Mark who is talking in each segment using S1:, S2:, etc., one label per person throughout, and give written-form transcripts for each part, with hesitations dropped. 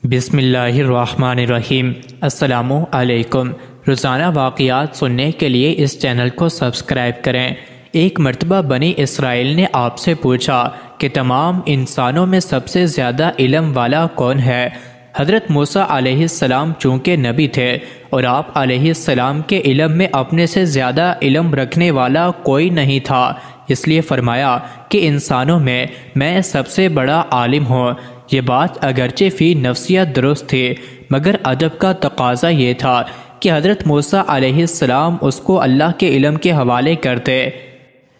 S1: بسم اللہ الرحمن الرحیم۔ السلام علیکم۔ روزانہ واقعات سننے کے لیے اس چینل کو سبسکرائب کریں۔ ایک مرتبہ بنی اسرائیل نے آپ سے پوچھا کہ تمام انسانوں میں سب سے زیادہ علم والا کون ہے؟ حضرت موسیٰ علیہ السلام چونکہ نبی تھے اور آپ علیہ السلام کے علم میں اپنے سے زیادہ علم رکھنے والا کوئی نہیں تھا، اس لیے فرمایا کہ انسانوں میں سب سے بڑا عالم ہوں۔ یہ بات اگرچہ فی نفسیت درست تھی، مگر ادب کا تقاضا یہ تھا کہ حضرت موسیٰ علیہ السلام اس کو اللہ کے علم کے حوالے کرتے،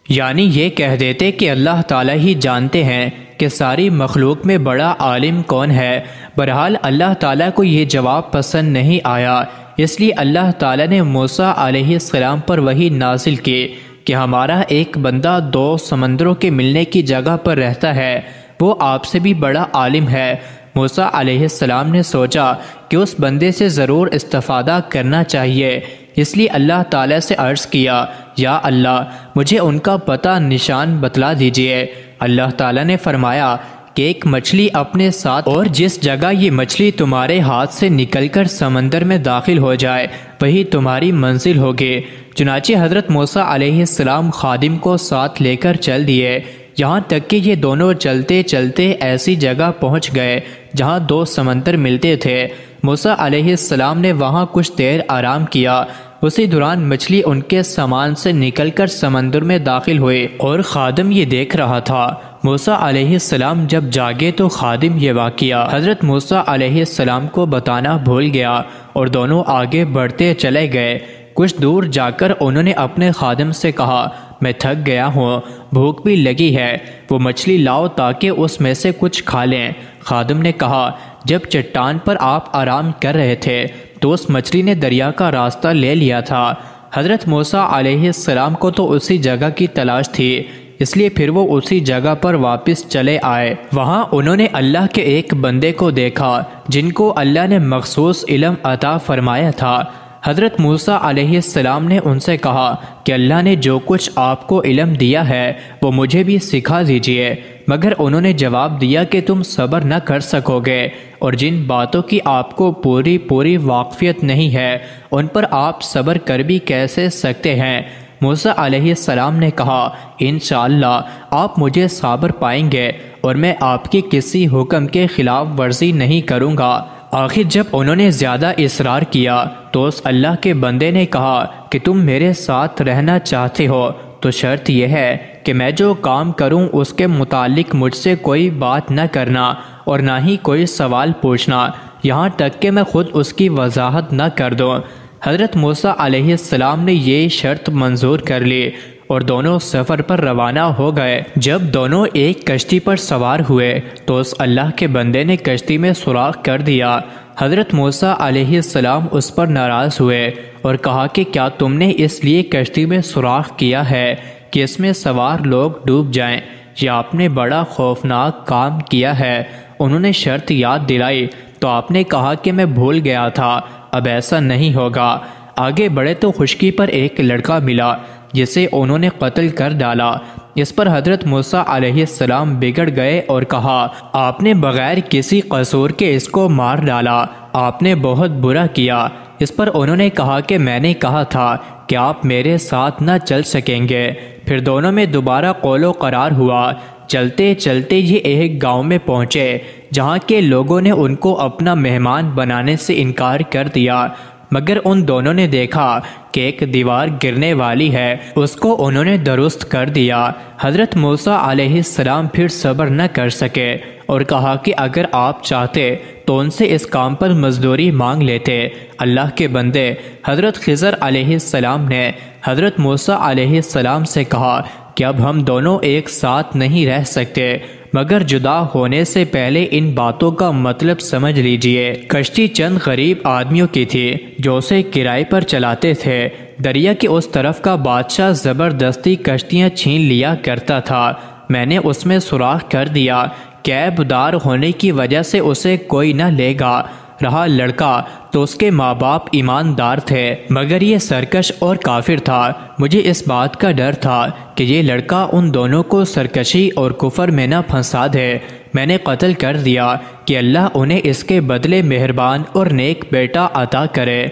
S1: یعنی یہ کہہ دیتے کہ اللہ تعالیٰ ہی جانتے ہیں کہ ساری مخلوق میں بڑا عالم کون ہے۔ بہرحال اللہ تعالیٰ کو یہ جواب پسند نہیں آیا، اس لیے اللہ تعالیٰ نے موسیٰ علیہ السلام پر وحی نازل کی کہ ہمارا ایک بندہ 2 سمندروں کے ملنے کی جگہ پر رہتا ہے، وہ آپ سے بھی بڑا عالم ہے۔ موسیٰ علیہ السلام نے سوچا کہ اس بندے سے ضرور استفادہ کرنا چاہیے، اس لیے اللہ تعالیٰ سے عرض کیا، یا اللہ مجھے ان کا پتہ نشان بتلا دیجئے۔ اللہ تعالیٰ نے فرمایا کہ ایک مچھلی اپنے ساتھ، اور جس جگہ یہ مچھلی تمہارے ہاتھ سے نکل کر سمندر میں داخل ہو جائے وہی تمہاری منزل ہوگی۔ چنانچہ حضرت موسیٰ علیہ السلام خادم کو ساتھ لے کر چل دیے، یہاں تک کہ یہ دونوں چلتے چلتے ایسی جگہ پہنچ گئے جہاں 2 سمندر ملتے تھے۔ موسیٰ علیہ السلام نے وہاں کچھ دیر آرام کیا، اسی دوران مچھلی ان کے سامان سے نکل کر سمندر میں داخل ہوئی اور خادم یہ دیکھ رہا تھا۔ موسیٰ علیہ السلام جب جاگے تو خادم یہ واقعہ حضرت موسیٰ علیہ السلام کو بتانا بھول گیا اور دونوں آگے بڑھتے چلے گئے۔ کچھ دور جا کر انہوں نے اپنے خادم سے کہا، میں تھک گیا ہوں، بھوک بھی لگی ہے، وہ مچھلی لاؤ تاکہ اس میں سے کچھ کھا لیں۔ خادم نے کہا، جب چٹان پر آپ آرام کر رہے تھے تو اس مچھلی نے دریا کا راستہ لے لیا تھا۔ حضرت موسیٰ علیہ السلام کو تو اسی جگہ کی تلاش تھی، اس لیے پھر وہ اسی جگہ پر واپس چلے آئے۔ وہاں انہوں نے اللہ کے ایک بندے کو دیکھا جن کو اللہ نے مخصوص علم عطا فرمایا تھا۔ حضرت موسیٰ علیہ السلام نے ان سے کہا کہ اللہ نے جو کچھ آپ کو علم دیا ہے وہ مجھے بھی سکھا دیجئے، مگر انہوں نے جواب دیا کہ تم صبر نہ کر سکو گے، اور جن باتوں کی آپ کو پوری واقفیت نہیں ہے ان پر آپ صبر کر بھی کیسے سکتے ہیں؟ موسیٰ علیہ السلام نے کہا، انشاءاللہ آپ مجھے صابر پائیں گے اور میں آپ کی کسی حکم کے خلاف ورزی نہیں کروں گا۔ آخر جب انہوں نے زیادہ اصرار کیا تو اس اللہ کے بندے نے کہا کہ تم میرے ساتھ رہنا چاہتے ہو تو شرط یہ ہے کہ میں جو کام کروں اس کے متعلق مجھ سے کوئی بات نہ کرنا اور نہ ہی کوئی سوال پوچھنا، یہاں تک کہ میں خود اس کی وضاحت نہ کر دوں۔ حضرت موسیٰ علیہ السلام نے یہ شرط منظور کر لی اور دونوں سفر پر روانہ ہو گئے۔ جب دونوں ایک کشتی پر سوار ہوئے تو اس اللہ کے بندے نے کشتی میں سوراخ کر دیا۔ حضرت موسیٰ علیہ السلام اس پر ناراض ہوئے اور کہا کہ کیا تم نے اس لیے کشتی میں سوراخ کیا ہے کہ اس میں سوار لوگ ڈوب جائیں؟ یہ آپ نے بڑا خوفناک کام کیا ہے۔ انہوں نے شرط یاد دلائی تو آپ نے کہا کہ میں بھول گیا تھا، اب ایسا نہیں ہوگا۔ آگے بڑھے تو خشکی پر ایک لڑکا ملا جسے انہوں نے قتل کر ڈالا۔ اس پر حضرت موسیٰ علیہ السلام بگڑ گئے اور کہا، آپ نے بغیر کسی قصور کے اس کو مار ڈالا، آپ نے بہت برا کیا۔ اس پر انہوں نے کہا کہ میں نے کہا تھا کہ آپ میرے ساتھ نہ چل سکیں گے۔ پھر دونوں میں دوبارہ قول و قرار ہوا۔ چلتے چلتے یہ ایک گاؤں میں پہنچے جہاں کے لوگوں نے ان کو اپنا مہمان بنانے سے انکار کر دیا، مگر ان دونوں نے دیکھا کہ ایک دیوار گرنے والی ہے، اس کو انہوں نے درست کر دیا۔ حضرت موسیٰ علیہ السلام پھر صبر نہ کر سکے اور کہا کہ اگر آپ چاہتے تو ان سے اس کام پر مزدوری مانگ لیتے۔ اللہ کے بندے حضرت خضر علیہ السلام نے حضرت موسیٰ علیہ السلام سے کہا کہ اب ہم دونوں ایک ساتھ نہیں رہ سکتے، مگر جدا ہونے سے پہلے ان باتوں کا مطلب سمجھ لیجئے۔ کشتی چند غریب آدمیوں کی تھی جو اسے کرائے پر چلاتے تھے۔ دریا کے اس طرف کا بادشاہ زبردستی کشتیاں چھین لیا کرتا تھا۔ میں نے اس میں سوراخ کر دیا کہ عیب دار ہونے کی وجہ سے اسے کوئی نہ لے گا۔ رہا لڑکا تو اس کے ماں باپ ایماندار تھے، مگر یہ سرکش اور کافر تھا۔ مجھے اس بات کا ڈر تھا کہ یہ لڑکا ان دونوں کو سرکشی اور کفر میں نہ پھنسا دے۔ میں نے قتل کر دیا کہ اللہ انہیں اس کے بدلے مہربان اور نیک بیٹا عطا کرے۔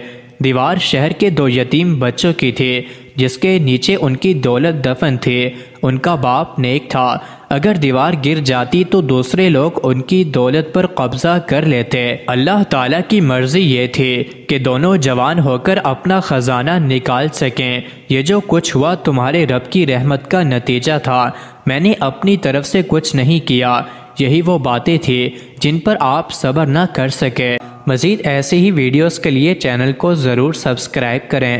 S1: دیوار شہر کے 2 یتیم بچوں کی تھی، جس کے نیچے ان کی دولت دفن تھی۔ ان کا باپ نیک تھا، اگر دیوار گر جاتی تو دوسرے لوگ ان کی دولت پر قبضہ کر لیتے۔ اللہ تعالیٰ کی مرضی یہ تھی کہ دونوں جوان ہو کر اپنا خزانہ نکال سکیں۔ یہ جو کچھ ہوا تمہارے رب کی رحمت کا نتیجہ تھا، میں نے اپنی طرف سے کچھ نہیں کیا۔ یہی وہ باتیں تھیں جن پر آپ صبر نہ کر سکے۔ مزید ایسے ہی ویڈیوز کے لیے چینل کو ضرور سبسکرائب کریں۔